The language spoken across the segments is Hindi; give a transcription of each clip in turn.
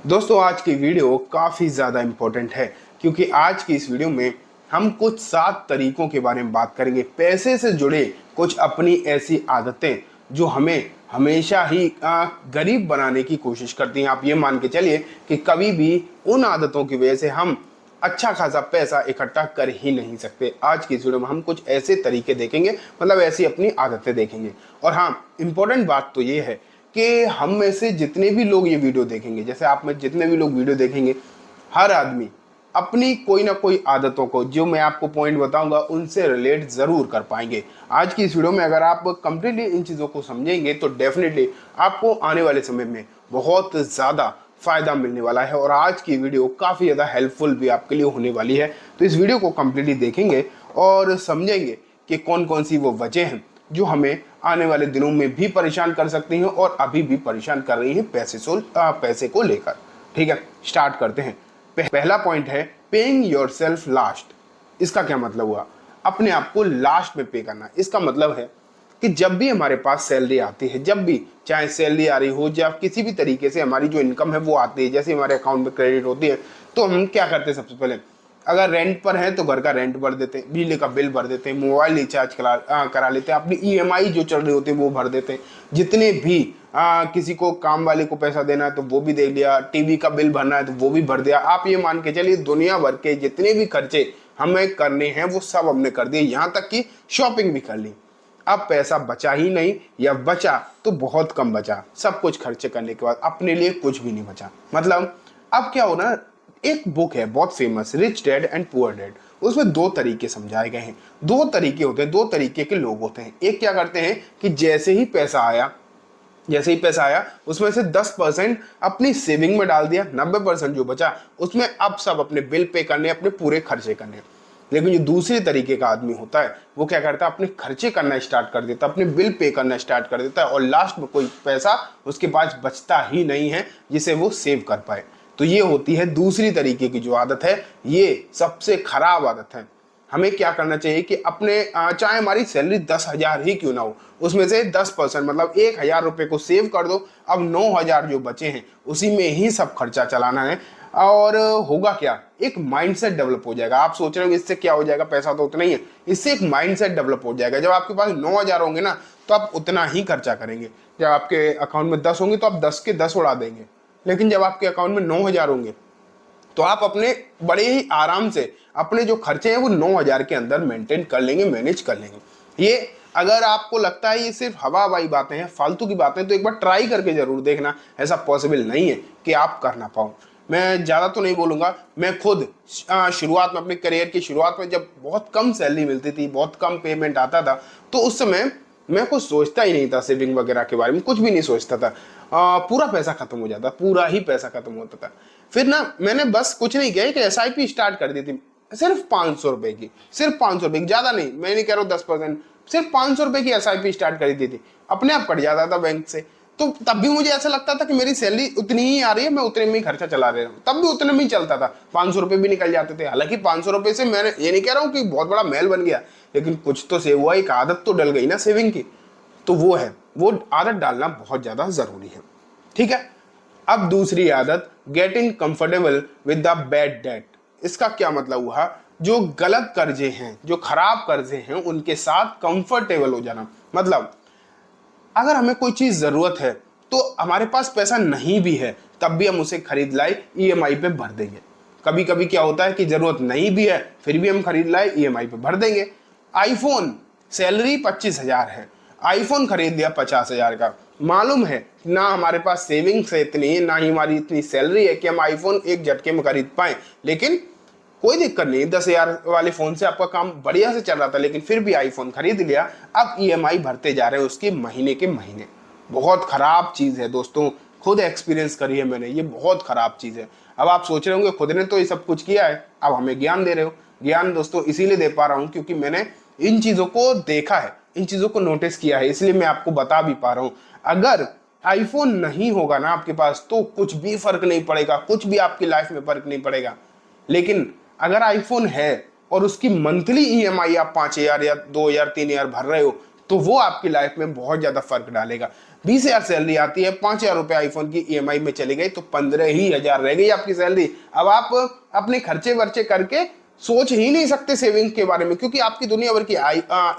दोस्तों आज की वीडियो काफ़ी ज़्यादा इम्पोर्टेंट है क्योंकि आज की इस वीडियो में हम कुछ 7 तरीकों के बारे में बात करेंगे। पैसे से जुड़े कुछ अपनी ऐसी आदतें जो हमें हमेशा ही गरीब बनाने की कोशिश करती हैं। आप ये मान के चलिए कि कभी भी उन आदतों की वजह से हम अच्छा खासा पैसा इकट्ठा कर ही नहीं सकते। आज की इस वीडियो में हम कुछ ऐसे तरीके देखेंगे, मतलब ऐसी अपनी आदतें देखेंगे। और हाँ, इम्पोर्टेंट बात तो ये है कि हम में से जितने भी लोग ये वीडियो देखेंगे, जैसे आप में जितने भी लोग वीडियो देखेंगे, हर आदमी अपनी कोई ना कोई आदतों को, जो मैं आपको पॉइंट बताऊंगा, उनसे रिलेट ज़रूर कर पाएंगे। आज की इस वीडियो में अगर आप कंप्लीटली इन चीज़ों को समझेंगे तो डेफिनेटली आपको आने वाले समय में बहुत ज़्यादा फ़ायदा मिलने वाला है। और आज की वीडियो काफ़ी ज़्यादा हेल्पफुल भी आपके लिए होने वाली है। तो इस वीडियो को कंप्लीटली देखेंगे और समझेंगे कि कौन कौन सी वो वजह हैं जो हमें आने वाले दिनों में भी परेशान कर सकती हैं और अभी भी परेशान कर रही हैं पैसे को लेकर। ठीक है, स्टार्ट करते हैं। पहला पॉइंट है पेइंग योरसेल्फ लास्ट। इसका क्या मतलब हुआ? अपने आप को लास्ट में पे करना। इसका मतलब है कि जब भी हमारे पास सैलरी आती है, जब भी चाहे सैलरी आ रही हो या किसी भी तरीके से हमारी जो इनकम है वो आती है, जैसे हमारे अकाउंट में क्रेडिट होती है, तो हम क्या करते हैं? सबसे पहले अगर रेंट पर है तो घर का रेंट भर देते हैं, बिजली का बिल भर देते हैं, मोबाइल रिचार्ज करा लेते हैं, अपनी ईएमआई जो चल रही होती है वो भर देते हैं। जितने भी किसी को काम वाले को पैसा देना है तो वो भी दे लिया, टीवी का बिल भरना है तो वो भी भर दिया। आप ये मान के चलिए दुनिया भर के जितने भी खर्चे हमें करने हैं वो सब हमने कर दिए, यहाँ तक कि शॉपिंग भी कर ली। अब पैसा बचा ही नहीं, या बचा तो बहुत कम बचा। सब कुछ खर्चे करने के बाद अपने लिए कुछ भी नहीं बचा। मतलब अब क्या हो ना, एक बुक है बहुत famous, rich dad and poor dad. उसमें दो तरीके समझाए गए हैं। दो तरीके होते हैं, दो तरीके के लोग होते हैं। एक क्या करते हैं कि जैसे ही पैसा आया उसमें से 10% अपनी सेविंग में डाल दिया, 90% जो बचा उसमें अब सब अपने बिल पे करने, अपने पूरे खर्चे करने। लेकिन जो दूसरे तरीके का आदमी होता है वो क्या करता है? अपने खर्चे करना स्टार्ट कर देता है, अपने बिल पे करना स्टार्ट कर देता है, और लास्ट में कोई पैसा उसके पास बचता ही नहीं है जिसे वो सेव कर पाए। तो ये होती है दूसरी तरीके की जो आदत है, ये सबसे खराब आदत है। हमें क्या करना चाहिए कि अपने चाहे हमारी सैलरी 10,000 ही क्यों ना हो, उसमें से 10% मतलब 1,000 रुपये को सेव कर दो। अब 9,000 जो बचे हैं उसी में ही सब खर्चा चलाना है। और होगा क्या, एक माइंडसेट डेवलप हो जाएगा। आप सोच रहे हो इससे क्या हो जाएगा, पैसा तो उतना ही है, इससे एक माइंडसेट डेवलप हो जाएगा। जब आपके पास 9,000 होंगे ना तो आप उतना ही खर्चा करेंगे। जब आपके अकाउंट में 10 होंगे तो आप 10 के 10 उड़ा देंगे। लेकिन जब आपके अकाउंट में 9,000 होंगे तो आप अपने बड़े ही आराम से अपने जो खर्चे हैं वो 9,000 के अंदर मेंटेन कर लेंगे, मैनेज कर लेंगे। ये अगर आपको लगता है ये सिर्फ हवा हवाई बातें हैं, फालतू की बातें, तो एक बार ट्राई करके जरूर देखना। ऐसा पॉसिबल नहीं है कि आप कर ना पाओ। मैं ज़्यादा तो नहीं बोलूँगा, मैं खुद शुरुआत में, अपने करियर की शुरुआत में, जब बहुत कम सैलरी मिलती थी, बहुत कम पेमेंट आता था, तो उस समय मैं कुछ सोचता ही नहीं था सेविंग वगैरह के बारे में, कुछ भी नहीं सोचता था। पूरा पैसा खत्म हो जाता, पूरा ही पैसा खत्म होता था। फिर ना मैंने बस कुछ नहीं किया कि एसआईपी स्टार्ट कर दी थी, सिर्फ 500 रुपए की, सिर्फ 500 रुपए की, ज़्यादा नहीं, मैं नहीं कह रहा हूँ 10%, सिर्फ 500 रुपए की एसआईपी स्टार्ट कर दी थी। अपने आप कट जाता था बैंक से। तो तब भी मुझे ऐसा लगता था कि मेरी सैलरी उतनी ही आ रही है, मैं उतने में ही खर्चा चला रहा हूँ, तब भी उतने में ही चलता था, 500 रुपये भी निकल जाते थे। हालांकि 500 रुपये से मैंने ये नहीं कह रहा हूँ कि बहुत बड़ा महल बन गया, लेकिन कुछ तो सेव हुआ, एक आदत तो डल गई ना सेविंग की। तो वो है, वो आदत डालना बहुत ज़्यादा ज़रूरी है। ठीक है, अब दूसरी आदत, getting comfortable with the bad debt. इसका क्या मतलब हुआ? जो गलत कर्जे हैं, जो खराब कर्जे हैं, उनके साथ कंफर्टेबल हो जाना। मतलब अगर हमें कोई चीज जरूरत है तो हमारे पास पैसा नहीं भी है तब भी हम उसे खरीद लाए, ईएमआई पे भर देंगे। कभी कभी क्या होता है कि जरूरत नहीं भी है फिर भी हम खरीद लाए, ईएमआई पे भर देंगे। आईफोन, सैलरी 25,000 है, आईफोन खरीद लिया 50,000 का। मालूम है ना हमारे पास सेविंग्स है इतनी, ना ही हमारी इतनी सैलरी है कि हम आईफोन एक झटके में खरीद पाए। लेकिन कोई दिक्कत नहीं, 10,000 वाले फोन से आपका काम बढ़िया से चल रहा था, लेकिन फिर भी आईफोन खरीद लिया। अब ईएमआई भरते जा रहे हैं उसके महीने के महीने। बहुत खराब चीज है दोस्तों, खुद एक्सपीरियंस करी है मैंने, ये बहुत खराब चीज है। अब आप सोच रहे होंगे खुद ने तो ये सब कुछ किया है, अब हमें ज्ञान दे रहे हो। ज्ञान दोस्तों इसीलिए दे पा रहा हूं क्योंकि मैंने इन चीजों को देखा है, इन चीजों को नोटिस किया है, इसलिए मैं आपको बता भी पा रहा हूं। अगर आईफोन नहीं होगा ना आपके पास तो कुछ भी फर्क नहीं पड़ेगा, कुछ भी आपकी लाइफ में फर्क नहीं पड़ेगा। लेकिन अगर आईफोन है और उसकी मंथली ईएमआई आप 5,000 या 2,000 3,000 भर रहे हो तो वो आपकी लाइफ में बहुत ज्यादा फर्क डालेगा। 20,000 सैलरी आती है, 5,000 रुपये आईफोन की ईएमआई में चली गई तो 15,000 रह गई आपकी सैलरी। अब आप अपने खर्चे वर्चे करके सोच ही नहीं सकते सेविंग के बारे में, क्योंकि आपकी दुनिया भर की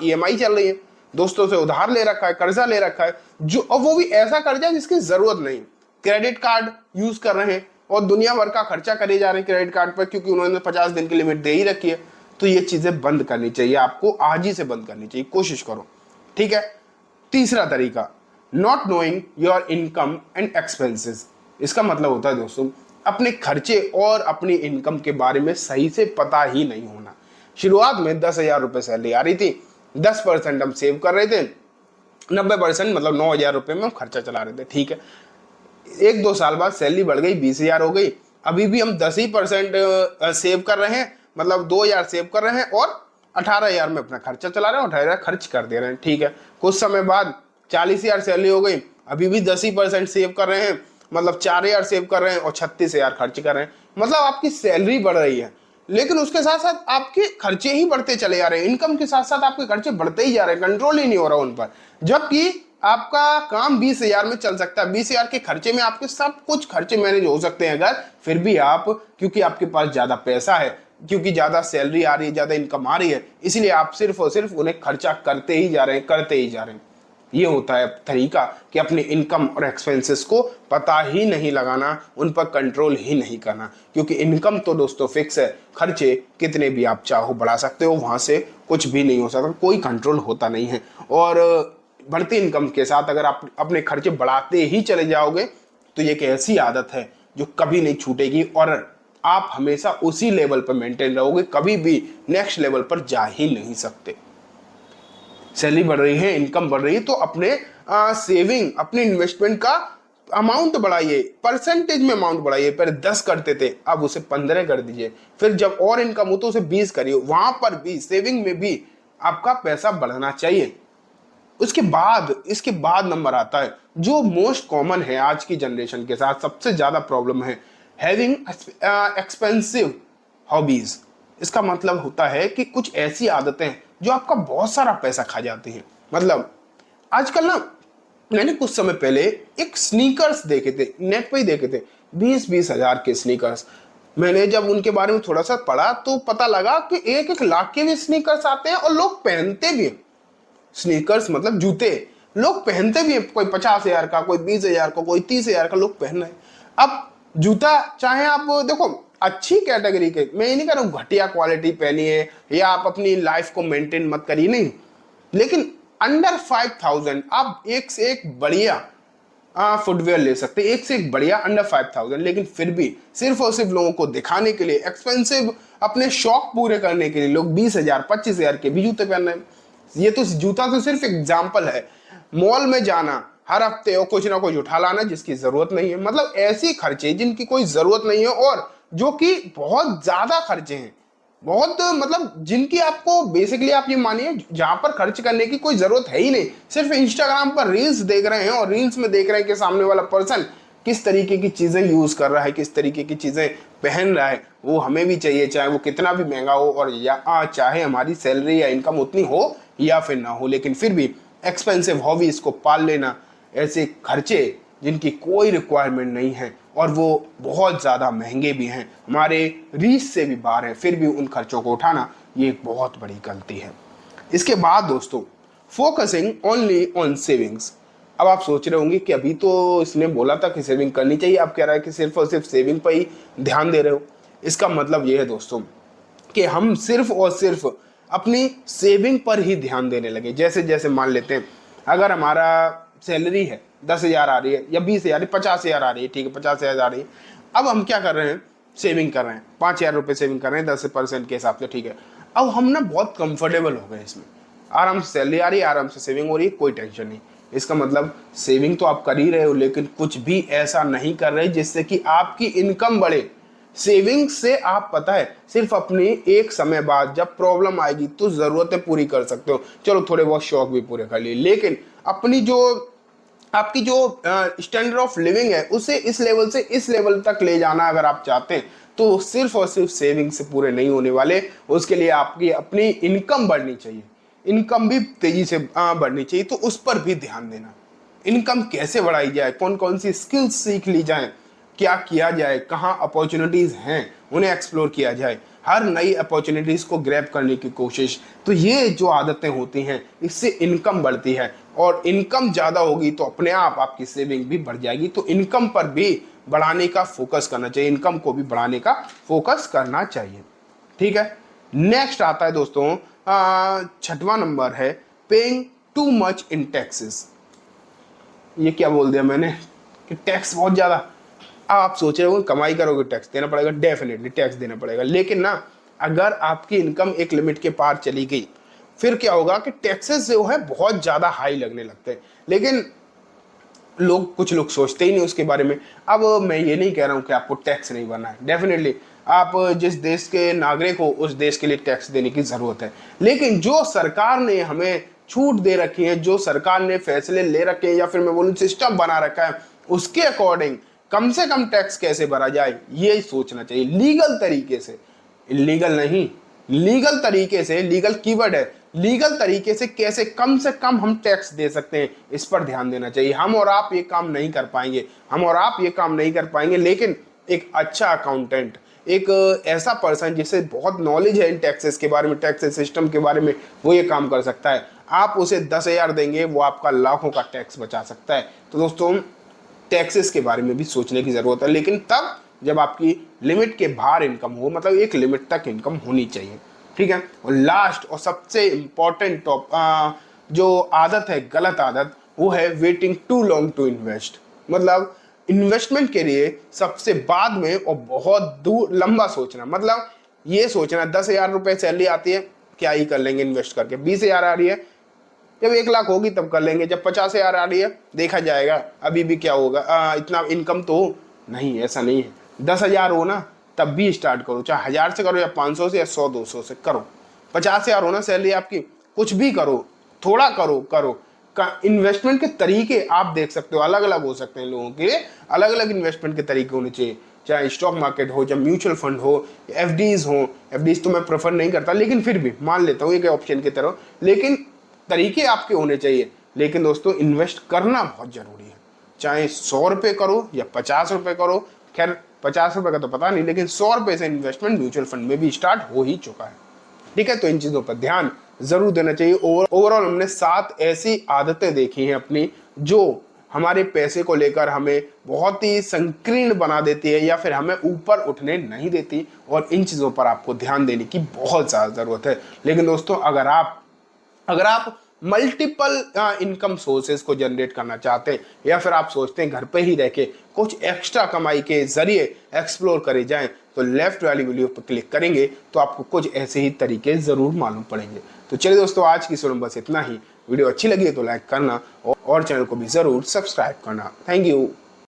ईएमआई चल रही है, दोस्तों से उधार ले रखा है, कर्जा ले रखा है, जो और वो भी ऐसा कर्जा जिसकी जरूरत नहीं। क्रेडिट कार्ड यूज कर रहे हैं और दुनिया भर का खर्चा करे जा रहे हैं क्रेडिट कार्ड पर, क्योंकि उन्होंने 50 दिन की लिमिट दे ही रखी है। तो ये चीजें बंद करनी चाहिए आपको, आज ही से बंद करनी चाहिए, कोशिश करो, ठीक है। तीसरा तरीका, not knowing your income and expenses. इसका मतलब होता है दोस्तों अपने खर्चे और अपनी इनकम के बारे में सही से पता ही नहीं होना। शुरुआत में 10,000 रुपये सैलरी आ रही थी, 10% हम सेव कर रहे थे, 90% मतलब 9,000 रुपये में हम खर्चा चला रहे थे, ठीक है। 1-2 साल बाद सैलरी बढ़ गई, 20,000 हो गई, अभी भी हम 10% सेव कर रहे हैं, मतलब 2,000 सेव कर रहे हैं और 18,000 में अपना खर्चा चला रहे हैं, 18,000 खर्च कर दे रहे हैं, ठीक है। कुछ समय बाद 40,000 सैलरी हो गई, अभी भी 10% सेव कर रहे हैं, मतलब 4,000 सेव कर रहे हैं और 36,000 खर्च कर रहे हैं। मतलब आपकी सैलरी बढ़ रही है, लेकिन उसके साथ साथ आपके खर्चे ही बढ़ते चले जा रहे हैं, इनकम के साथ साथ आपके खर्चे बढ़ते ही जा रहे हैं, कंट्रोल ही नहीं हो रहा उन पर। जबकि आपका काम 20,000 में चल सकता है, 20,000 के खर्चे में आपके सब कुछ खर्चे मैनेज हो सकते हैं अगर फिर भी आप, क्योंकि आपके पास ज्यादा पैसा है, क्योंकि ज्यादा सैलरी आ रही है, ज्यादा इनकम आ रही है, इसलिए आप सिर्फ और सिर्फ उन्हें खर्चा करते ही जा रहे हैं, करते ही जा रहे हैं। ये होता है तरीका कि अपने इनकम और एक्सपेंसेस को पता ही नहीं लगाना, उन पर कंट्रोल ही नहीं करना, क्योंकि इनकम तो दोस्तों फिक्स है, खर्चे कितने भी आप चाहो बढ़ा सकते हो, वहां से कुछ भी नहीं हो सकता, कोई कंट्रोल होता नहीं है। और बढ़ती इनकम के साथ अगर आप अपने खर्चे बढ़ाते ही चले जाओगे तो ये एक ऐसी आदत है जो कभी नहीं छूटेगी और आप हमेशा उसी लेवल पर मेंटेन रहोगे, कभी भी नेक्स्ट लेवल पर जा ही नहीं सकते। सैलरी बढ़ रही है, इनकम बढ़ रही है, तो अपने सेविंग, अपने इन्वेस्टमेंट का अमाउंट बढ़ाइए, परसेंटेज में अमाउंट बढ़ाइए। पहले 10 करते थे, अब उसे 15 कर दीजिए, फिर जब और इनकम हो तो उसे 20 करिए, वहां पर भी सेविंग में भी आपका पैसा बढ़ना चाहिए। इसके बाद नंबर आता है जो मोस्ट कॉमन है आज की जनरेशन के साथ, सबसे ज्यादा प्रॉब्लम है, हैविंग एक्सपेंसिव हॉबीज। इसका मतलब होता है कि कुछ ऐसी आदतें जो आपका बहुत सारा पैसा खा जाती हैं। मतलब आजकल ना, मैंने कुछ समय पहले एक स्नीकर्स देखे थे, नेट पे ही देखे थे, 20-20 हजार के स्नीकर्स। मैंने जब उनके बारे में थोड़ा सा पढ़ा तो पता लगा कि 1-1 लाख के भी स्नीकर्स आते हैं और लोग पहनते भी हैं। स्नीकर्स मतलब जूते, लोग पहनते भी हैं, कोई 50,000 का, कोई 20,000 का, कोई 30,000 का लोग पहन रहे हैं। अब जूता चाहे आप देखो अच्छी कैटेगरी के, मैं ये नहीं कह रहा हूँ घटिया क्वालिटी पहनिए या आप अपनी लाइफ को मेंटेन मत करिए, नहीं, लेकिन अंडर 5,000 आप एक से एक बढ़िया फुटवेयर ले सकते हैं, एक से एक बढ़िया अंडर 5,000, लेकिन फिर भी सिर्फ और सिर्फ लोगों को दिखाने के लिए, एक्सपेंसिव अपने शौक पूरे करने के लिए लोग 20,000 25,000 के भी जूते पहन रहे हैं। ये तो जूता तो सिर्फ एग्जाम्पल है। मॉल में जाना हर हफ्ते और कुछ ना कुछ उठा लाना जिसकी जरूरत नहीं है, मतलब ऐसी खर्चे जिनकी कोई जरूरत नहीं है और जो कि बहुत ज्यादा खर्चे हैं, बहुत मतलब जिनकी आपको बेसिकली आप ये मानिए जहां पर खर्च करने की कोई जरूरत है ही नहीं, सिर्फ इंस्टाग्राम पर रील्स देख रहे हैं और रील्स में देख रहे हैं कि सामने वाला पर्सन किस तरीके की चीजें यूज कर रहा है, किस तरीके की चीजें पहन रहा है, वो हमें भी चाहिए, चाहे वो कितना भी महंगा हो और या चाहे हमारी सैलरी या इनकम उतनी हो या फिर ना हो, लेकिन फिर भी एक्सपेंसिव हॉबीज को पाल लेना, ऐसे खर्चे जिनकी कोई रिक्वायरमेंट नहीं है और वो बहुत ज़्यादा महंगे भी हैं, हमारे रीच से भी बाहर है, फिर भी उन खर्चों को उठाना, ये एक बहुत बड़ी गलती है। इसके बाद दोस्तों, फोकसिंग ओनली ऑन सेविंग्स। अब आप सोच रहे होंगे कि अभी तो इसने बोला था कि सेविंग करनी चाहिए, आप कह रहा है कि सिर्फ और सिर्फ सेविंग पर ही ध्यान दे रहे हो। इसका मतलब ये है दोस्तों कि हम सिर्फ और सिर्फ अपनी सेविंग पर ही ध्यान देने लगे। जैसे जैसे मान लेते हैं अगर हमारा सैलरी है 10,000 आ रही है या 20,000 50,000 आ रही है, ठीक है 50,000 आ रही है, अब हम क्या कर रहे हैं, सेविंग कर रहे हैं, 5,000 रुपये सेविंग कर रहे हैं 10% के हिसाब से, ठीक है। अब हम ना बहुत कंफर्टेबल हो गए इसमें, आराम से सैलरी आ रही है, आराम से सेविंग हो रही है, कोई टेंशन नहीं। इसका मतलब सेविंग तो आप कर ही रहे हो, लेकिन कुछ भी ऐसा नहीं कर रहे जिससे कि आपकी इनकम बढ़े। सेविंग से आप पता है सिर्फ अपनी एक समय बाद जब प्रॉब्लम आएगी तो जरूरतें पूरी कर सकते हो, चलो थोड़े बहुत शौक भी पूरे कर लिए, लेकिन अपनी जो आपकी जो स्टैंडर्ड ऑफ लिविंग है उसे इस लेवल से इस लेवल तक ले जाना अगर आप चाहते हैं तो सिर्फ और सिर्फ सेविंग से पूरे नहीं होने वाले। उसके लिए आपकी अपनी इनकम बढ़नी चाहिए, इनकम भी तेजी से बढ़नी चाहिए, तो उस पर भी ध्यान देना। इनकम कैसे बढ़ाई जाए, कौन कौन सी स्किल्स सीख ली जाए, क्या किया जाए, कहाँ अपॉर्चुनिटीज हैं उन्हें एक्सप्लोर किया जाए, हर नई अपॉर्चुनिटीज को ग्रैब करने की कोशिश। तो ये जो आदतें होती हैं इससे इनकम बढ़ती है, और इनकम ज़्यादा होगी तो अपने आप आपकी सेविंग भी बढ़ जाएगी। तो इनकम पर भी बढ़ाने का फोकस करना चाहिए, इनकम को भी बढ़ाने का फोकस करना चाहिए। ठीक है, नेक्स्ट आता है दोस्तों, छठवां नंबर है paying too much in taxes. ये क्या बोल दिया मैंने कि टैक्स बहुत ज़्यादा। अब आप सोच रहे हो कमाई करोगे टैक्स देना पड़ेगा, डेफिनेटली टैक्स देना पड़ेगा, लेकिन ना अगर आपकी इनकम एक लिमिट के पार चली गई फिर क्या होगा कि टैक्सेस जो है बहुत ज़्यादा हाई लगने लगते हैं। लेकिन कुछ लोग सोचते ही नहीं उसके बारे में। अब मैं ये नहीं कह रहा हूँ कि आपको टैक्स नहीं भरना है, डेफिनेटली आप जिस देश के नागरिक हो उस देश के लिए टैक्स देने की ज़रूरत है, लेकिन जो सरकार ने हमें छूट दे रखी है, जो सरकार ने फैसले ले रखे हैं, या फिर मैं बोलूँ सिस्टम बना रखा है, उसके अकॉर्डिंग कम से कम टैक्स कैसे भरा जाए ये सोचना चाहिए, लीगल तरीके से, इलीगल नहीं, लीगल तरीके से, लीगल कीवर्ड है, लीगल तरीके से कैसे कम से कम हम टैक्स दे सकते हैं इस पर ध्यान देना चाहिए। हम और आप ये काम नहीं कर पाएंगे, हम और आप ये काम नहीं कर पाएंगे, लेकिन एक अच्छा अकाउंटेंट, एक ऐसा पर्सन जिसे बहुत नॉलेज है इन टैक्सेस के बारे में, टैक्स सिस्टम के बारे में, वो ये काम कर सकता है। आप उसे 10,000 देंगे, वो आपका लाखों का टैक्स बचा सकता है। तो दोस्तों टैक्सेस के बारे में भी सोचने की ज़रूरत है, लेकिन तब जब आपकी लिमिट के बाहर इनकम हो, मतलब एक लिमिट तक इनकम होनी चाहिए। ठीक है, और लास्ट और सबसे इम्पॉर्टेंट जो आदत है, गलत आदत, वो है waiting too long to invest. मतलब इन्वेस्टमेंट के लिए सबसे बाद में और बहुत दूर लंबा सोचना, मतलब ये सोचना 10,000 रुपये सैलरी आती है क्या ही कर लेंगे इन्वेस्ट करके, 20,000 आ रही है, जब 1 लाख होगी तब कर लेंगे, जब 50,000 आ रही है देखा जाएगा अभी भी क्या होगा, इतना इनकम तो नहीं, ऐसा नहीं है। 10,000 हो ना तब भी स्टार्ट करो, चाहे 1,000 से करो या 500 से या 100-200 से करो। 50,000 हो ना सैलरी आपकी, कुछ भी करो, थोड़ा करो करो। इन्वेस्टमेंट के तरीके आप देख सकते हो, अलग अलग हो सकते हैं, लोगों के अलग अलग इन्वेस्टमेंट के तरीके होने चाहिए, चाहे स्टॉक मार्केट हो, चाहे म्यूचुअल फंड हो, एफडीज हो। एफडीज तो मैं प्रेफर नहीं करता, लेकिन फिर भी मान लेता हूँ एक ऑप्शन की तरह, लेकिन तरीके आपके होने चाहिए। लेकिन दोस्तों इन्वेस्ट करना बहुत जरूरी है, चाहे 100 रुपये करो या 50 रुपये करो, खैर 50 रुपये का तो पता नहीं, लेकिन 100 रुपये से इन्वेस्टमेंट म्यूचुअल फंड में भी स्टार्ट हो ही चुका है। ठीक है, तो इन चीज़ों पर ध्यान जरूर देना चाहिए। ओवरऑल हमने 7 ऐसी आदतें देखी हैं अपनी जो हमारे पैसे को लेकर हमें बहुत ही संकीर्ण बना देती है या फिर हमें ऊपर उठने नहीं देती, और इन चीज़ों पर आपको ध्यान देने की बहुत ज़्यादा ज़रूरत है। लेकिन दोस्तों अगर आप मल्टीपल इनकम सोर्सेज को जनरेट करना चाहते हैं, या फिर आप सोचते हैं घर पे ही रह के कुछ एक्स्ट्रा कमाई के जरिए एक्सप्लोर करे जाएं, तो लेफ्ट वाली वीडियो पर क्लिक करेंगे तो आपको कुछ ऐसे ही तरीके ज़रूर मालूम पड़ेंगे। तो चलिए दोस्तों, आज की वीडियो बस इतना ही। वीडियो अच्छी लगी है तो लाइक करना और चैनल को भी ज़रूर सब्सक्राइब करना। Thank you.